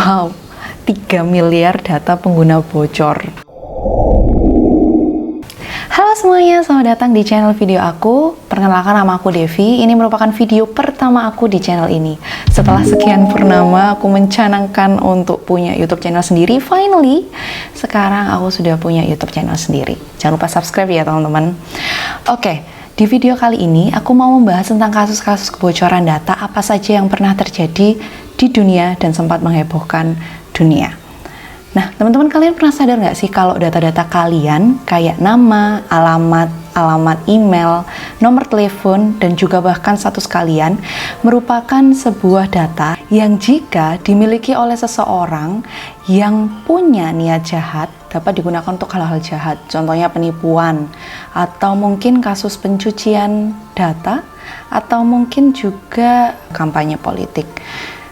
Wow, 3 miliar data pengguna bocor. Halo semuanya, selamat datang di channel video aku. Perkenalkan, nama aku Devi. Ini merupakan video pertama aku di channel ini. Setelah sekian purnama, aku mencanangkan untuk punya YouTube channel sendiri. Finally, sekarang aku sudah punya YouTube channel sendiri. Jangan lupa subscribe ya teman-teman. Oke, di video kali ini aku mau membahas tentang kasus-kasus kebocoran data apa saja yang pernah terjadi di dunia dan sempat menghebohkan dunia. Nah, teman-teman, kalian pernah sadar nggak sih kalau data-data kalian kayak nama, alamat email, nomor telepon, dan juga bahkan status kalian merupakan sebuah data yang jika dimiliki oleh seseorang yang punya niat jahat dapat digunakan untuk hal-hal jahat, contohnya penipuan, atau mungkin kasus pencucian data, atau mungkin juga kampanye politik.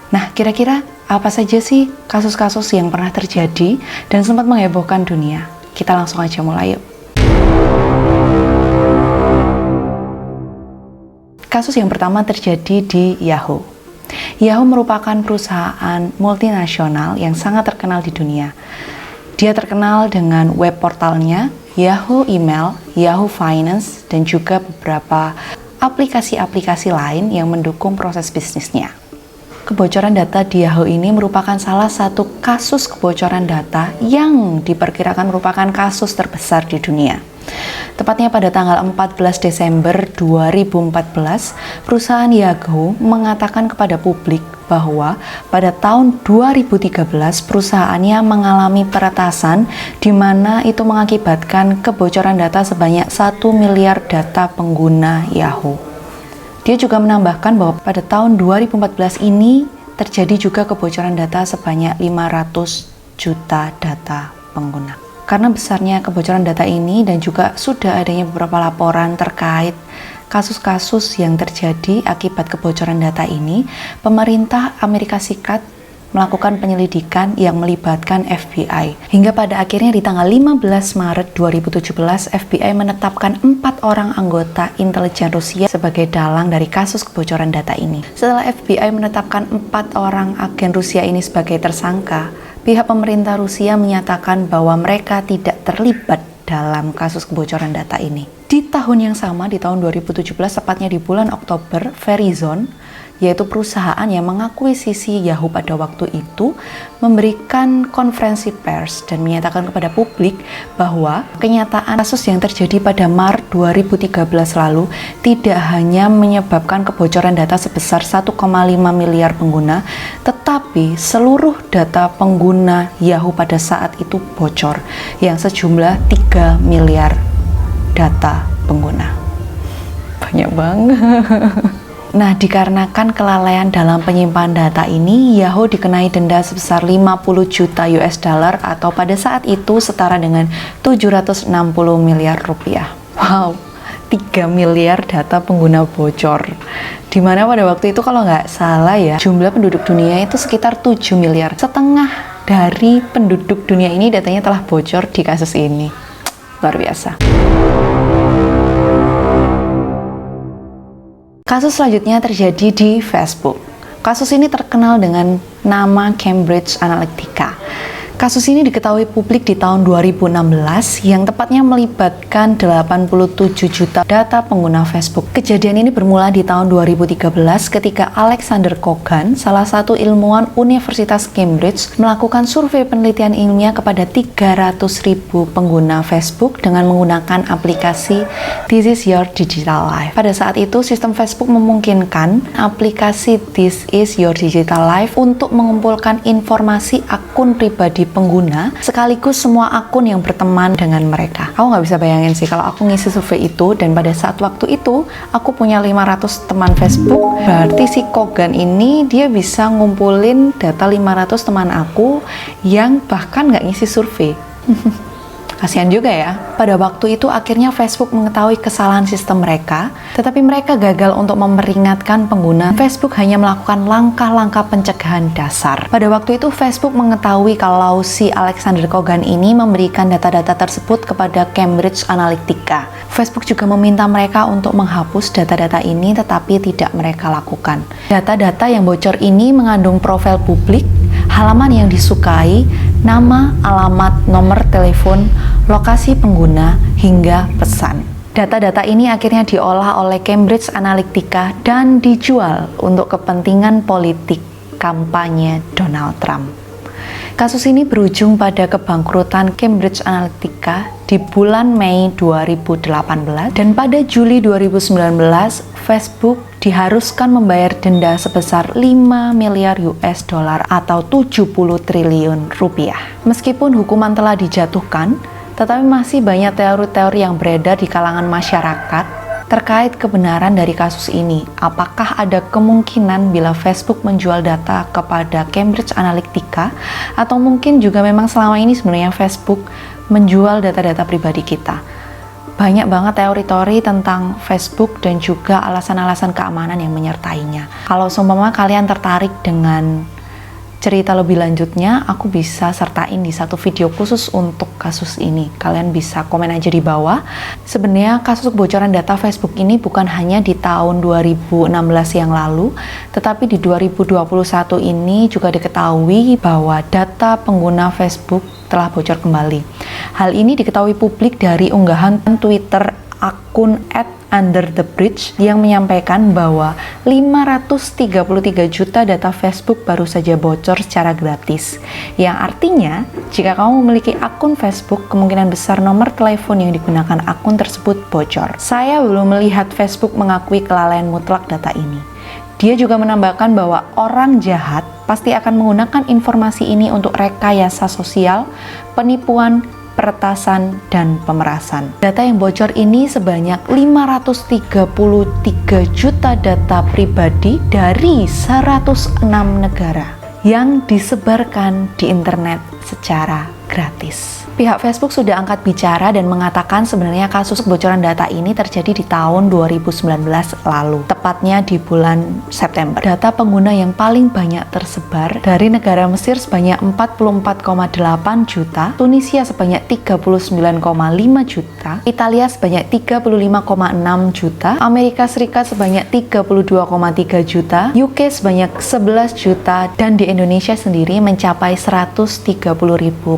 Nah, kira-kira apa saja sih kasus-kasus yang pernah terjadi dan sempat menghebohkan dunia? Kita langsung aja mulai yuk. Kasus yang pertama terjadi di Yahoo. Yahoo merupakan perusahaan multinasional yang sangat terkenal di dunia. Dia terkenal dengan web portalnya, Yahoo Email, Yahoo Finance, dan juga beberapa aplikasi-aplikasi lain yang mendukung proses bisnisnya. Kebocoran data di Yahoo ini merupakan salah satu kasus kebocoran data yang diperkirakan merupakan kasus terbesar di dunia. Tepatnya pada tanggal 14 Desember 2014, perusahaan Yahoo mengatakan kepada publik bahwa pada tahun 2013 perusahaannya mengalami peretasan di mana itu mengakibatkan kebocoran data sebanyak 1 miliar data pengguna Yahoo. Dia juga menambahkan bahwa pada tahun 2014 ini terjadi juga kebocoran data sebanyak 500 juta data pengguna. Karena besarnya kebocoran data ini dan juga sudah adanya beberapa laporan terkait kasus-kasus yang terjadi akibat kebocoran data ini, pemerintah Amerika Serikat melakukan penyelidikan yang melibatkan FBI. Hingga pada akhirnya di tanggal 15 Maret 2017, FBI menetapkan 4 orang anggota intelijen Rusia sebagai dalang dari kasus kebocoran data ini. Setelah FBI menetapkan 4 orang agen Rusia ini sebagai tersangka, pihak pemerintah Rusia menyatakan bahwa mereka tidak terlibat dalam kasus kebocoran data ini. Di tahun yang sama, di tahun 2017, tepatnya di bulan Oktober, Verizon, yaitu perusahaan yang mengakuisisi Yahoo pada waktu itu, memberikan konferensi pers dan menyatakan kepada publik bahwa kenyataan kasus yang terjadi pada Maret 2013 lalu tidak hanya menyebabkan kebocoran data sebesar 1,5 miliar pengguna, tetapi seluruh data pengguna Yahoo pada saat itu bocor yang sejumlah 3 miliar data pengguna. Banyak banget. Nah, dikarenakan kelalaian dalam penyimpanan data ini, Yahoo dikenai denda sebesar 50 juta US dollar atau pada saat itu setara dengan 760 miliar rupiah. Wow, 3 miliar data pengguna bocor. Dimana pada waktu itu kalau nggak salah ya, jumlah penduduk dunia itu sekitar 7 miliar. Setengah dari penduduk dunia ini datanya telah bocor di kasus ini. Luar biasa. Kasus selanjutnya terjadi di Facebook. Kasus ini terkenal dengan nama Cambridge Analytica. Kasus ini diketahui publik di tahun 2016 yang tepatnya melibatkan 87 juta data pengguna Facebook. Kejadian ini bermula di tahun 2013 ketika Alexander Cogan, salah satu ilmuwan Universitas Cambridge, melakukan survei penelitian ilmiah kepada 300.000 pengguna Facebook dengan menggunakan aplikasi This Is Your Digital Life. Pada saat itu, sistem Facebook memungkinkan aplikasi This Is Your Digital Life untuk mengumpulkan informasi akun pribadi pengguna sekaligus semua akun yang berteman dengan mereka. Aku nggak bisa bayangin sih kalau aku ngisi survei itu dan pada saat waktu itu aku punya 500 teman Facebook, berarti si Cogan ini dia bisa ngumpulin data 500 teman aku yang bahkan nggak ngisi survei. Kasihan juga ya. Pada waktu itu akhirnya Facebook mengetahui kesalahan sistem mereka, tetapi mereka gagal untuk memperingatkan pengguna. Facebook hanya melakukan langkah-langkah pencegahan dasar. Pada waktu itu Facebook mengetahui kalau si Alexander Cogan ini memberikan data-data tersebut kepada Cambridge Analytica. Facebook juga meminta mereka untuk menghapus data-data ini, tetapi tidak mereka lakukan. Data-data yang bocor ini mengandung profil publik, halaman yang disukai, nama, alamat, nomor telepon, lokasi pengguna, hingga pesan. Data-data ini akhirnya diolah oleh Cambridge Analytica dan dijual untuk kepentingan politik kampanye Donald Trump. Kasus ini berujung pada kebangkrutan Cambridge Analytica di bulan Mei 2018 dan pada Juli 2019 Facebook diharuskan membayar denda sebesar 5 miliar US dollar atau 70 triliun rupiah. Meskipun hukuman telah dijatuhkan, tetapi masih banyak teori-teori yang beredar di kalangan masyarakat terkait kebenaran dari kasus ini. Apakah ada kemungkinan bila Facebook menjual data kepada Cambridge Analytica, atau mungkin juga memang selama ini sebenarnya Facebook menjual data-data pribadi kita? Banyak banget teori-teori tentang Facebook dan juga alasan-alasan keamanan yang menyertainya. Kalau seumpama kalian tertarik dengan cerita lebih lanjutnya, aku bisa sertain di satu video khusus untuk kasus ini. Kalian bisa komen aja di bawah. Sebenarnya kasus kebocoran data Facebook ini bukan hanya di tahun 2016 yang lalu, tetapi di 2021 ini juga diketahui bahwa data pengguna Facebook telah bocor kembali. Hal ini diketahui publik dari unggahan Twitter akun @underthebridge yang menyampaikan bahwa 533 juta data Facebook baru saja bocor secara gratis. Yang artinya, jika kamu memiliki akun Facebook, kemungkinan besar nomor telepon yang digunakan akun tersebut bocor. Saya belum melihat Facebook mengakui kelalaian mutlak data ini. Dia juga menambahkan bahwa orang jahat pasti akan menggunakan informasi ini untuk rekayasa sosial, penipuan, peretasan, dan pemerasan. Data yang bocor ini sebanyak 533 juta data pribadi dari 106 negara yang disebarkan di internet secara gratis. Pihak Facebook sudah angkat bicara dan mengatakan sebenarnya kasus kebocoran data ini terjadi di tahun 2019 lalu, tepatnya di bulan September. Data pengguna yang paling banyak tersebar dari negara Mesir sebanyak 44,8 juta, Tunisia sebanyak 39,5 juta, Italia sebanyak 35,6 juta, Amerika Serikat sebanyak 32,3 juta, UK sebanyak 11 juta, dan di Indonesia sendiri mencapai 130.000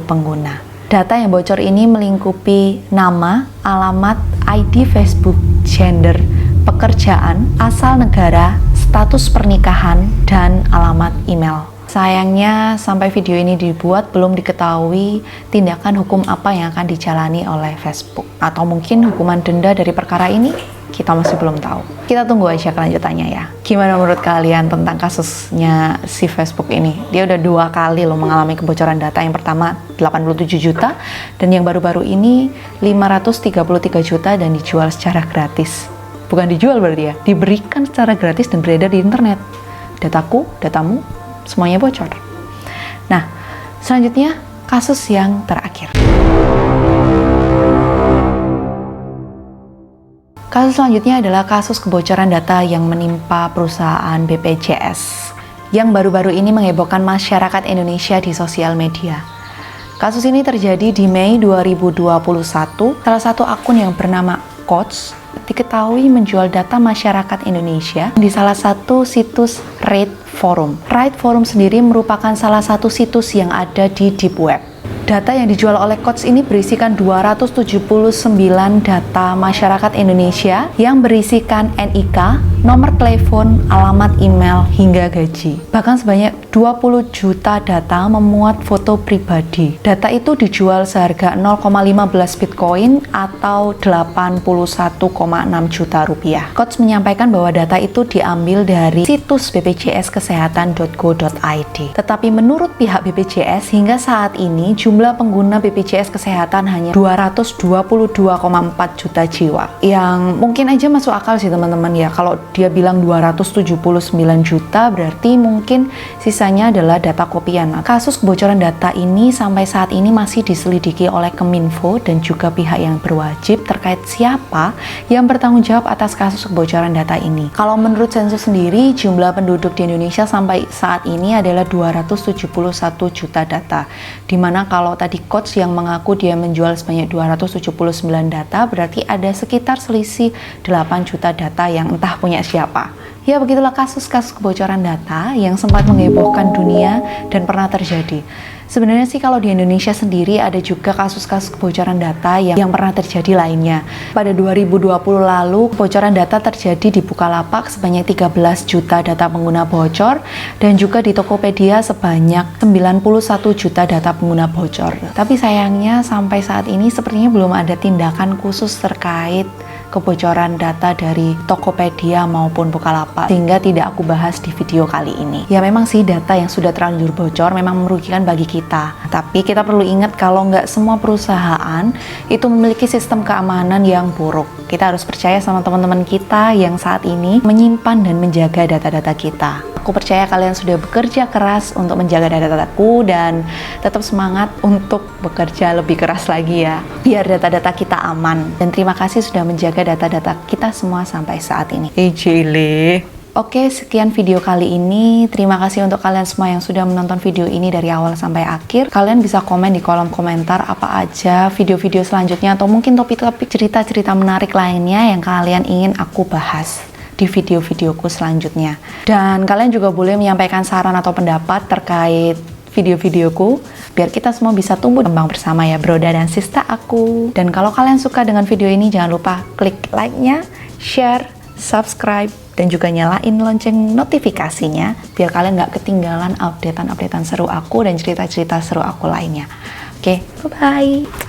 pengguna. Data yang bocor ini melingkupi nama, alamat, ID Facebook, gender, pekerjaan, asal negara, status pernikahan, dan alamat email. Sayangnya, sampai video ini dibuat belum diketahui tindakan hukum apa yang akan dijalani oleh Facebook. Atau mungkin hukuman denda dari perkara ini, kita masih belum tahu. Kita tunggu aja kelanjutannya ya. Gimana menurut kalian tentang kasusnya si Facebook ini? Dia udah 2 kali loh mengalami kebocoran data. Yang pertama 87 juta, dan yang baru-baru ini 533 juta dan dijual secara gratis. Bukan dijual berarti ya, diberikan secara gratis dan beredar di internet. Dataku, datamu, semuanya bocor. Nah, selanjutnya kasus yang terakhir. Kasus selanjutnya adalah kasus kebocoran data yang menimpa perusahaan BPJS yang baru-baru ini menghebohkan masyarakat Indonesia di sosial media. Kasus ini terjadi di Mei 2021. Salah satu akun yang bernama Coach diketahui menjual data masyarakat Indonesia di salah satu situs Right Forum. Right Forum sendiri merupakan salah satu situs yang ada di Deep Web. Data yang dijual oleh Coach ini berisikan 279 data masyarakat Indonesia yang berisikan NIK, nomor telepon, alamat email, hingga gaji. Bahkan sebanyak 20 juta data memuat foto pribadi. Data itu dijual seharga 0,15 Bitcoin atau 81,6 juta rupiah. Coach menyampaikan bahwa data itu diambil dari situs bpjskesehatan.go.id. Tetapi menurut pihak BPJS hingga saat ini jumlah pengguna BPJS Kesehatan hanya 222,4 juta jiwa. Yang mungkin aja masuk akal sih teman-teman ya. Kalau dia bilang 279 juta berarti mungkin sisanya adalah data kopian. Kasus kebocoran data ini sampai saat ini masih diselidiki oleh Kominfo dan juga pihak yang berwajib terkait siapa yang bertanggung jawab atas kasus kebocoran data ini. Kalau menurut sensus sendiri, jumlah penduduk di Indonesia sampai saat ini adalah 271 juta data. Dimana kalau tadi Coach yang mengaku dia menjual sebanyak 279 data, berarti ada sekitar selisih 8 juta data yang entah punya siapa. Ya begitulah kasus-kasus kebocoran data yang sempat menghebohkan dunia dan pernah terjadi. Sebenarnya sih kalau di Indonesia sendiri ada juga kasus-kasus kebocoran data yang pernah terjadi lainnya. Pada 2020 lalu, kebocoran data terjadi di Bukalapak sebanyak 13 juta data pengguna bocor, dan juga di Tokopedia sebanyak 91 juta data pengguna bocor. Tapi sayangnya sampai saat ini sepertinya belum ada tindakan khusus terkait kebocoran data dari Tokopedia maupun Bukalapak, sehingga tidak aku bahas di video kali ini. Ya memang sih data yang sudah terlanjur bocor memang merugikan bagi kita, tapi kita perlu ingat kalau nggak semua perusahaan itu memiliki sistem keamanan yang buruk. Kita harus percaya sama teman-teman kita yang saat ini menyimpan dan menjaga data-data kita. Aku percaya kalian sudah bekerja keras untuk menjaga data-dataku, dan tetap semangat untuk bekerja lebih keras lagi ya, biar data-data kita aman. Dan terima kasih sudah menjaga data-data kita semua sampai saat ini. Oke, sekian video kali ini. Terima kasih untuk kalian semua yang sudah menonton video ini dari awal sampai akhir. Kalian bisa komen di kolom komentar apa aja video-video selanjutnya, atau mungkin topik-topik cerita-cerita menarik lainnya yang kalian ingin aku bahas di video-videoku selanjutnya. Dan kalian juga boleh menyampaikan saran atau pendapat terkait video-videoku, biar kita semua bisa tumbuh kembang bersama ya, broda dan sista aku. Dan kalau kalian suka dengan video ini, jangan lupa klik like-nya, share, subscribe, dan juga nyalain lonceng notifikasinya, biar kalian nggak ketinggalan updatean-updatean seru aku dan cerita-cerita seru aku lainnya. Oke, bye-bye!